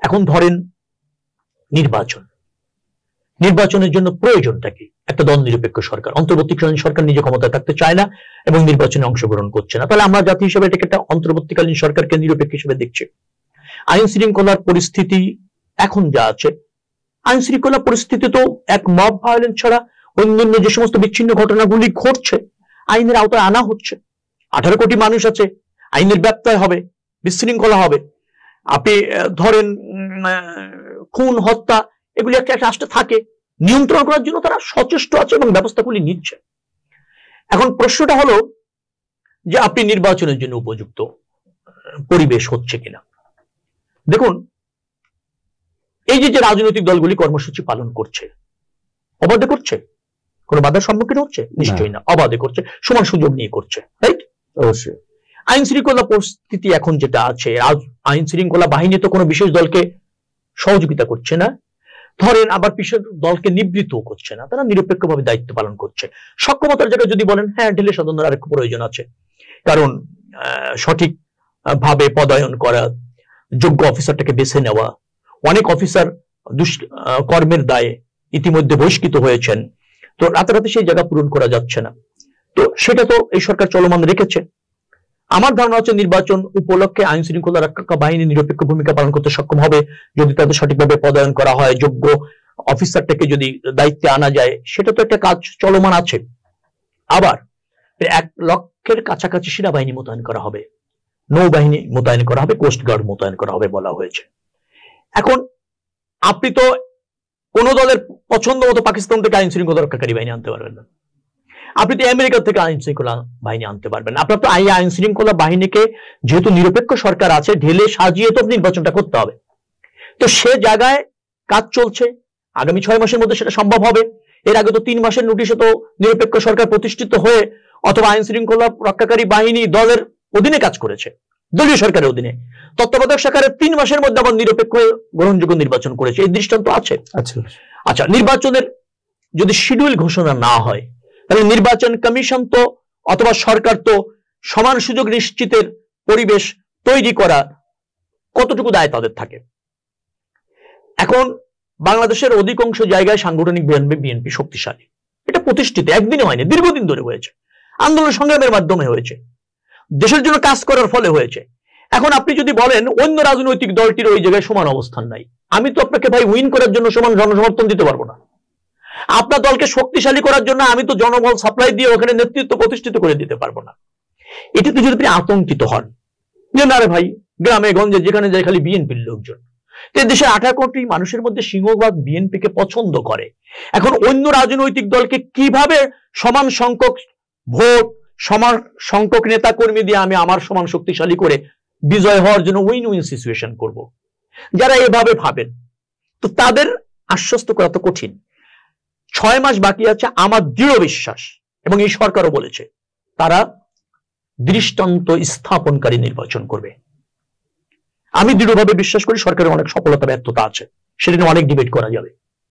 এখন ধরেন নির্বাচনের জন্য প্রয়োজনটা কি? একটা দল নিরপেক্ষ সরকার, অন্তর্বর্তীকালীন সরকার নিজে ক্ষমতায় থাকতে চায় না এবং নির্বাচনে অংশগ্রহণ করছে না, তাহলে আমরা জাতি হিসেবে এটাকে একটা অন্তর্বর্তীকালীন সরকারকে নিরপেক্ষ হিসেবে দেখছি। আইন শৃঙ্খলার পরিস্থিতি এখন যা আছে, আইন শৃঙ্খলা পরিস্থিতি তো এক মব ভায়োলেন্স ছাড়া অন্যান্য যে সমস্ত বিচ্ছিন্ন ঘটনাগুলি ঘটছে আইনের আওতায় আনা হচ্ছে। 18 কোটি মানুষ আছে, আইনের ব্যত্যয় হবে, বিশৃঙ্খলা হবে। আপনি ধরেন খুন হত্যা এগুলি একটা রাষ্ট্রে থাকে, নিয়ন্ত্রণ করার জন্য তারা সচেষ্ট আছে এবং ব্যবস্থাগুলি নিচ্ছে। এখন প্রশ্নটা হলো যে আপনি নির্বাচনের জন্য উপযুক্ত পরিবেশ হচ্ছে কিনা। দেখুন, এই যে রাজনৈতিক দলগুলি কর্মসূচি পালন করছে, অবাধে করছে, কোন বাধার সম্মুখীন হচ্ছে? নিশ্চয়ই না, অবাধে করছে, সমান সুযোগ নিয়ে করছে, রাইট? অবশ্যই। আইন শৃঙ্খলা পরিস্থিতি এখন যেটা আছে, আইন শৃঙ্খলা বাহিনী তো কোনো বিশেষ দলকে সহযোগিতা করছে না, ধরেন আবার বিশেষ দলকে নিবৃত্ত করছে না, তারা নিরপেক্ষভাবে দায়িত্ব পালন করছে। সক্ষমতার জায়গায় যদি বলেন, হ্যাঁ, ঢেলে সাধনের আরেক প্রয়োজন আছে, কারণ সঠিক ভাবে পদায়ন করা, যোগ্য অফিসারটাকে বেছে নেওয়া, অনেক অফিসার কর্মের দায়ে ইতিমধ্যে বহিষ্কৃত হয়েছেন, তো রাতারাতি সেই জায়গা পূরণ করা যাচ্ছে না, তো সেটা তো এই সরকার চলমান রেখেছে। আমার ধারণা হচ্ছে নির্বাচন উপলক্ষে আইন শৃঙ্খলা রক্ষা বাহিনী নিরপেক্ষ ভূমিকা পালন করতে সক্ষম হবে যদি তাদের সঠিকভাবে পদায়ন করা হয়, যোগ্য অফিসারটাকে যদি দায়িত্বে আনা যায়, সেটা তো একটা কাজ চলমান আছে। আবার 1 লক্ষের কাছাকাছি সেনাবাহিনী মোতায়েন করা হবে, নৌবাহিনী মোতায়েন করা হবে, কোস্টগার্ড মোতায়েন করা হবে বলা হয়েছে। এখন আপনি তো কোন দলের পছন্দ মতো পাকিস্তান থেকে আইন শৃঙ্খলা রক্ষাকারী বাহিনী আনতে পারবেন না, আপনি তো আমেরিকা থেকে আইন শৃঙ্খলা বাহিনী আনতে পারবেন। আপনার তো আইন শৃঙ্খলা বাহিনীকে যেহেতু নিরপেক্ষ সরকার আছে, ঢেলে সাজিয়ে তো নির্বাচনটা করতে হবে, তো সে জায়গায় কাজ চলছে। আগামী 6 মাসের মধ্যে সেটা সম্ভব হবে। এর আগে তো 3 মাসের নোটিশে তো নিরপেক্ষ সরকার প্রতিষ্ঠিত হয়ে অথবা আইন শৃঙ্খলা রক্ষাকারী বাহিনী দলের অধীনে কাজ করেছে, দলীয় সরকারের অধীনে। তত্ত্বাবধায়ক সরকারের 3 মাসের মধ্যে আবার নিরপেক্ষ গ্রহণযোগ্য নির্বাচন করেছে, এই দৃষ্টান্ত আছে। আচ্ছা, নির্বাচনের যদি শিডিউল ঘোষণা না হয়, তাহলে নির্বাচন কমিশন তো অথবা সরকার তো সমান সুযোগ নিশ্চিতের পরিবেশ তৈরি করা কতটুকু দায় তাদের থাকে? এখন বাংলাদেশের অধিকাংশ জায়গায় সাংগঠনিক বিএনপি শক্তিশালী, এটা প্রতিষ্ঠিত, একদিনে হয়নি, দীর্ঘদিন ধরে হয়েছে, আন্দোলন সংগ্রামের মাধ্যমে হয়েছে, দেশের জন্য কাজ করার ফলে হয়েছে। এখন আপনি যদি বলেন অন্য রাজনৈতিক দলটির ওই জায়গায় সমান অবস্থান নাই, আমি তো আপনাকে ভাই উইন করার জন্য সমান জনসমর্থন দিতে পারবো না। আপনার দলকে শক্তিশালী করার জন্য আমি তো জনবল সাপ্লাই দিয়ে ওখানে নেতৃত্ব প্রতিষ্ঠিত করে দিতে পারবো না। এটাতে যদি আপনি আতঙ্কিত হন যে না রে ভাই, গ্রামে গঞ্জে যেখানে যায় খালি বিএনপির লোকজন, দেশের 18 কোটি মানুষের মধ্যে সিংহভাগ বিএনপিকে পছন্দ করে। এখন অন্য রাজনৈতিক দলকে কিভাবে সমান সংখ্যক ভোট, সমান সংখ্যক নেতা কর্মী দিয়ে আমি আমার সমান শক্তিশালী করে বিজয় হওয়ার জন্য উইন উইন সিচুয়েশন করব? যারা এভাবে ভাবেন, তো তাদের আশ্বস্ত করা তো কঠিন। 6 মাস বাকি আছে, আমার দৃঢ় বিশ্বাস, এবং এই সরকারও বলেছে তারা দৃষ্টান্ত স্থাপনকারী নির্বাচন করবে। আমি দৃঢ়ভাবে বিশ্বাস করি সরকারের অনেক সফলতা ব্যর্থতা আছে, সেটা নিয়ে অনেক ডিবেট করা যাবে।